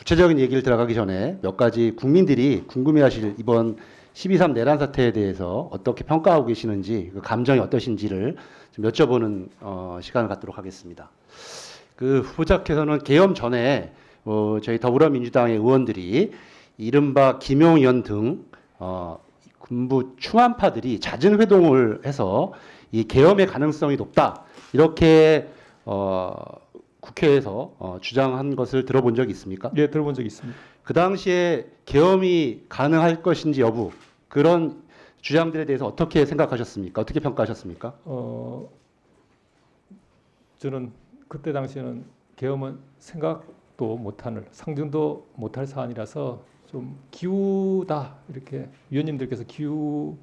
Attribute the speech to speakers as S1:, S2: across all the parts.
S1: 구체적인 얘기를 들어가기 전에 몇 가지 국민들이 궁금해하실 이번 12.3 내란 사태에 대해서 어떻게 평가하고 계시는지, 그 감정이 어떠신지를 좀 여쭤보는 시간을 갖도록 하겠습니다. 그 후보자께서는 계엄 전에 저희 더불어민주당의 의원들이 이른바 김용현 등 군부 충암파들이 잦은 회동을 해서 이 계엄의 가능성이 높다, 이렇게 국회에서 주장한 것을 들어본 적이 있습니까?
S2: 예, 들어본 적이 있습니다.
S1: 그 당시에 계엄이 가능할 것인지 여부, 그런 주장들에 대해서 어떻게 생각하셨습니까? 어떻게 평가하셨습니까?
S2: 저는 그때 당시에는 계엄은 생각도 못하는, 상정도 못할 사안이라서 좀 기우다, 이렇게 위원님들께서 기우를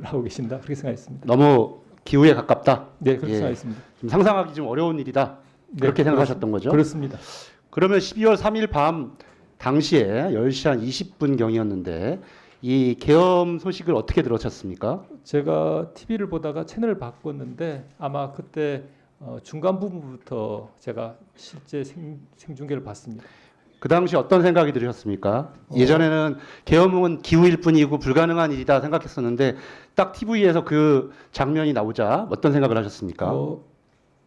S2: 하고 계신다, 그렇게 생각했습니다.
S1: 너무 기후에 가깝다.
S2: 네, 그렇게
S1: 예.
S2: 생각했습니다.
S1: 좀 상상하기 좀 어려운 일이다. 그렇게 생각하셨던 거죠?
S2: 그렇습니다.
S1: 그러면 12월 3일 밤 당시에 10시 한 20분 경이었는데 이 계엄 소식을 어떻게 들으셨습니까?
S2: 제가 TV를 보다가 채널을 바꿨는데 아마 그때 중간 부분부터 제가 실제 생중계를 봤습니다.
S1: 그 당시 어떤 생각이 들으셨습니까? 예전에는 계엄은 기후일 뿐이고 불가능한 일이다 생각했었는데 딱 TV에서 그 장면이 나오자 어떤 생각을 하셨습니까?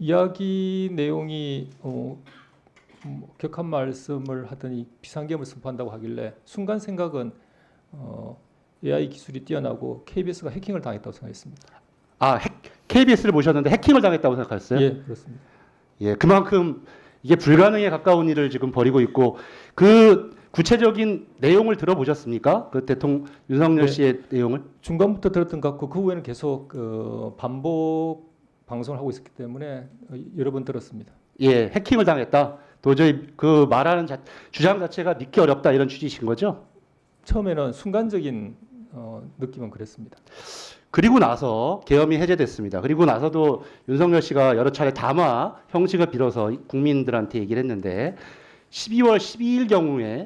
S2: 이야기 내용이 격한 말씀을 하더니 비상계엄을 선포한다고 하길래 순간 생각은 AI 기술이 뛰어나고 KBS가 해킹을 당했다고 생각했습니다.
S1: KBS를 모셨는데 해킹을 당했다고 생각하셨어요?
S2: 예, 그렇습니다.
S1: 예, 그만큼 이게 불가능에 가까운 일을 지금 벌이고 있고, 그 구체적인 내용을 들어보셨습니까? 그 대통령 윤석열
S2: 네.
S1: 씨의 내용을?
S2: 중간부터 들었던 것 같고 그 후에는 계속 반복 방송을 하고 있었기 때문에 여러 번 들었습니다.
S1: 예, 해킹을 당했다. 도저히 그 말하는 주장 자체가 믿기 어렵다, 이런 취지이신 거죠?
S2: 처음에는 순간적인 느낌은 그랬습니다.
S1: 그리고 나서 계엄이 해제됐습니다. 그리고 나서도 윤석열 씨가 여러 차례 담화 형식을 빌어서 국민들한테 얘기를 했는데 12월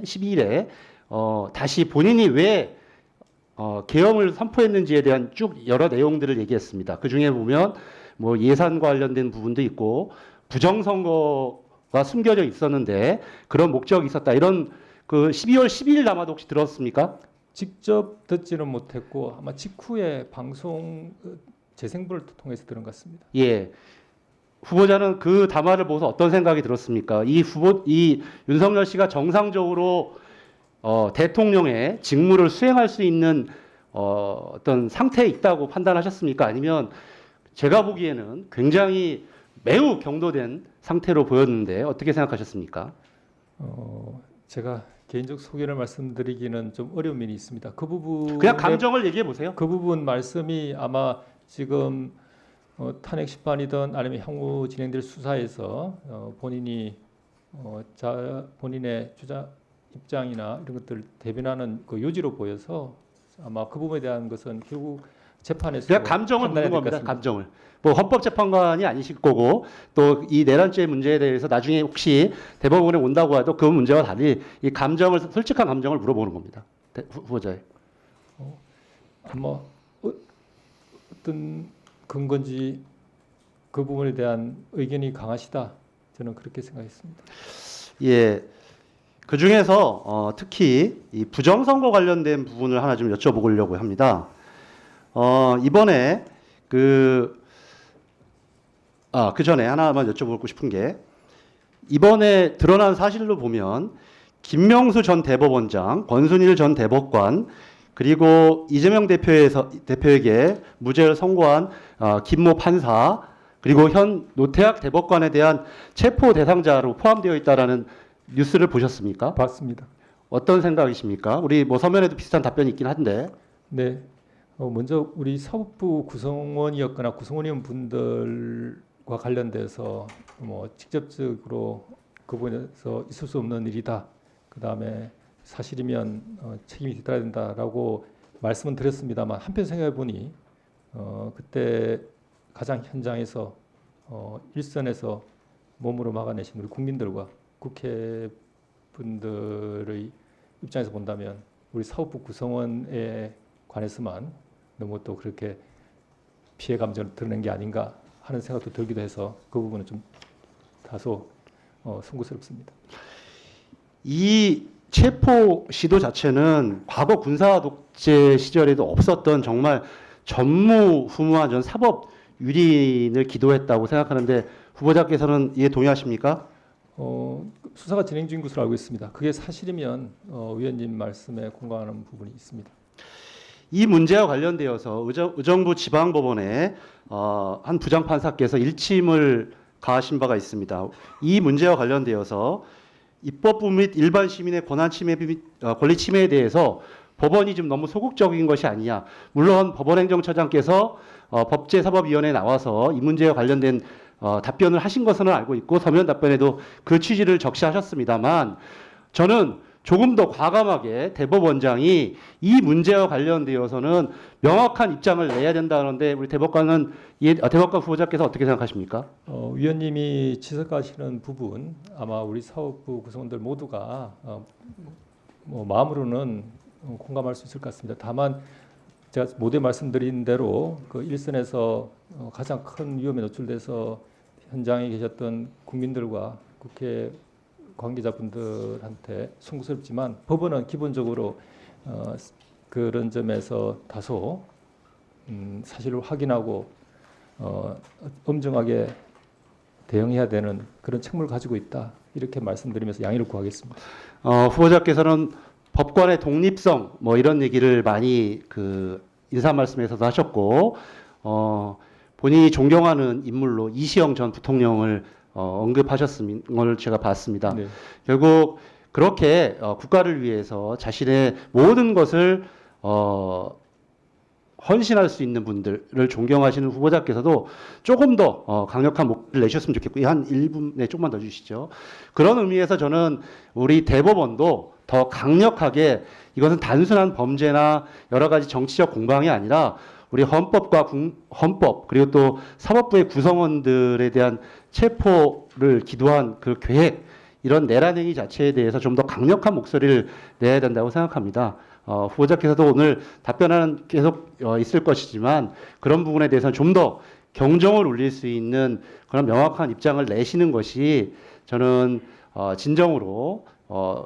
S1: 12일에 다시 본인이 왜 계엄을 선포했는지에 대한 쭉 여러 내용들을 얘기했습니다. 그 중에 보면 뭐 예산과 관련된 부분도 있고 부정선거가 숨겨져 있었는데 그런 목적이 있었다, 이런 그 12월 12일 담화도 혹시 들었습니까?
S2: 직접 듣지는 못했고 아마 직후에 방송 재생부를 통해서 들은 것 같습니다.
S1: 예. 후보자는 그 담화를 보고서 어떤 생각이 들었습니까? 이 윤석열 씨가 정상적으로 대통령의 직무를 수행할 수 있는 어떤 상태에 있다고 판단하셨습니까? 아니면 제가 보기에는 굉장히 매우 경도된 상태로 보였는데 어떻게 생각하셨습니까?
S2: 제가 개인적 소견을 말씀드리기는 좀 어려운 면이 있습니다. 그 부분
S1: 그냥 감정을 얘기해 보세요.
S2: 그 부분 말씀이 아마 지금 탄핵 심판이든 아니면 향후 진행될 수사에서 본인이 본인의 주장 입장이나 이런 것들을 대변하는 그 요지로 보여서 아마 그 부분에 대한 것은 결국 재판에서
S1: 그냥 감정을 묻는
S2: 판단해야 될 것
S1: 겁니다.
S2: 같습니다.
S1: 감정을. 뭐 헌법재판관이 아니실 거고 또 이 내란죄 문제에 대해서 나중에 혹시 대법원에 온다고 해도 그 문제와 달리 이 감정을, 솔직한 감정을 물어보는 겁니다. 후보자의.
S2: 아마 어떤 근거인지 그 부분에 대한 의견이 강하시다, 저는 그렇게 생각했습니다.
S1: 예. 그 중에서 특히 이 부정선거 관련된 부분을 하나 좀 여쭤보려고 합니다. 이번에 그 전에 하나만 여쭤보고 싶은 게, 이번에 드러난 사실로 보면 김명수 전 대법원장, 권순일 전 대법관, 그리고 이재명 대표에게 무죄를 선고한 김모 판사, 그리고 현 노태학 대법관에 대한 체포 대상자로 포함되어 있다라는 뉴스를 보셨습니까?
S2: 봤습니다.
S1: 어떤 생각이십니까? 우리 뭐 서면에도 비슷한 답변이 있긴 한데.
S2: 네. 먼저 우리 사법부 구성원이었거나 구성원이온 분들과 관련돼서 뭐 직접적으로 그 부분에서 있을 수 없는 일이다, 그 다음에 사실이면 책임이 져야 된다라고 말씀은 드렸습니다만, 한편 생각해 보니 그때 가장 현장에서 일선에서 몸으로 막아내신 우리 국민들과 국회 분들의 입장에서 본다면 우리 사법부 구성원에 관해서만 너무 또 그렇게 피해 감정을 드러낸 게 아닌가 하는 생각도 들기도 해서 그 부분은 좀 다소 송구스럽습니다.
S1: 이 체포 시도 자체는 과거 군사 독재 시절에도 없었던 정말 전무후무한 전 사법 유린을 기도했다고 생각하는데 후보자께서는 이에 동의하십니까?
S2: 수사가 진행 중인 것으로 알고 있습니다. 그게 사실이면 위원님 말씀에 공감하는 부분이 있습니다.
S1: 이 문제와 관련되어서 의정부 지방법원에 한 부장판사께서 일침을 가하신 바가 있습니다. 이 문제와 관련되어서 입법부 및 일반 시민의 권한 침해 및 권리 침해에 대해서 법원이 좀 너무 소극적인 것이 아니냐. 물론 법원행정처장께서 법제사법위원회에 나와서 이 문제와 관련된 답변을 하신 것은 알고 있고 서면 답변에도 그 취지를 적시하셨습니다만 저는 조금 더 과감하게 대법원장이 이 문제와 관련되어서는 명확한 입장을 내야 된다는데 우리 대법관 후보자께서 어떻게 생각하십니까?
S2: 위원님이 지적하시는 부분 아마 우리 사법부 구성원들 모두가 마음으로는 공감할 수 있을 것 같습니다. 다만 제가 모두에 말씀드린 대로 그 일선에서 가장 큰 위험에 노출돼서 현장에 계셨던 국민들과 국회 관계자분들한테 송구스럽지만 법원은 기본적으로 그런 점에서 다소 사실을 확인하고 엄정하게 대응해야 되는 그런 책무를 가지고 있다 이렇게 말씀드리면서 양해를 구하겠습니다.
S1: 후보자께서는 법관의 독립성 뭐 이런 얘기를 많이 그 인사 말씀에서도 하셨고 본인이 존경하는 인물로 이시영 전 부통령을 언급하셨는 걸 제가 봤습니다.
S2: 네.
S1: 결국 그렇게 국가를 위해서 자신의 모든 것을 헌신할 수 있는 분들을 존경하시는 후보자께서도 조금 더 강력한 목소리를 내셨으면 좋겠고 한 1분에 조금만 더 주시죠. 그런 의미에서 저는 우리 대법원도 더 강력하게 이것은 단순한 범죄나 여러 가지 정치적 공방이 아니라 우리 헌법과 헌법 그리고 또 사법부의 구성원들에 대한 체포를 기도한 그 계획 이런 내란 행위 자체에 대해서 좀 더 강력한 목소리를 내야 된다고 생각합니다. 후보자께서도 오늘 답변은 계속 있을 것이지만 그런 부분에 대해서는 좀 더 경종을 울릴 수 있는 그런 명확한 입장을 내시는 것이 저는 진정으로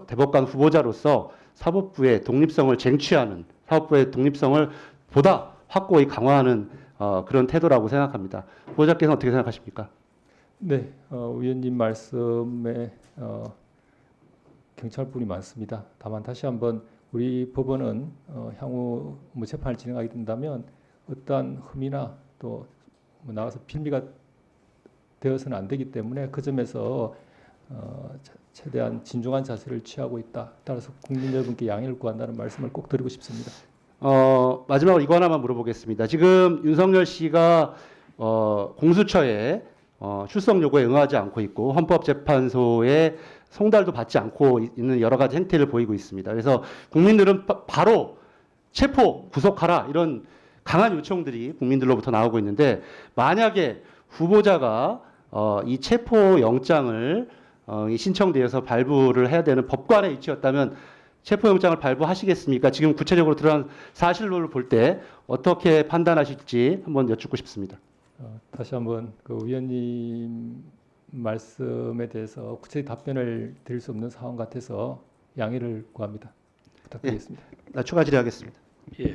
S1: 대법관 후보자로서 사법부의 독립성을 쟁취하는 사법부의 독립성을 보다 확고히 강화하는 그런 태도라고 생각합니다. 후보자께서는 어떻게 생각하십니까?
S2: 네, 위원님 말씀에 경찰분이 많습니다. 다만 다시 한번 우리 법원은 향후 재판을 진행하게 된다면 어떠한 흠이나 또 나와서 빌미가 되어서는 안 되기 때문에 그 점에서 최대한 진중한 자세를 취하고 있다. 따라서 국민 여러분께 양해를 구한다는 말씀을 꼭 드리고 싶습니다.
S1: 마지막으로 이거 하나만 물어보겠습니다. 지금 윤석열 씨가 공수처에 출석 요구에 응하지 않고 있고 헌법재판소에 송달도 받지 않고 있는 여러 가지 행태를 보이고 있습니다. 그래서 국민들은 바로 체포, 구속하라 이런 강한 요청들이 국민들로부터 나오고 있는데 만약에 후보자가 이 체포 영장을 신청되어서 발부를 해야 되는 법관의 위치였다면 체포영장을 발부하시겠습니까? 지금 구체적으로 드러난 사실로를 볼 때 어떻게 판단하실지 한번 여쭙고 싶습니다.
S2: 다시 한번 그 위원님 말씀에 대해서 구체적 답변을 드릴 수 없는 상황 같아서 양해를 구합니다. 부탁드리겠습니다.
S1: 추가 질의하겠습니다.
S3: 예.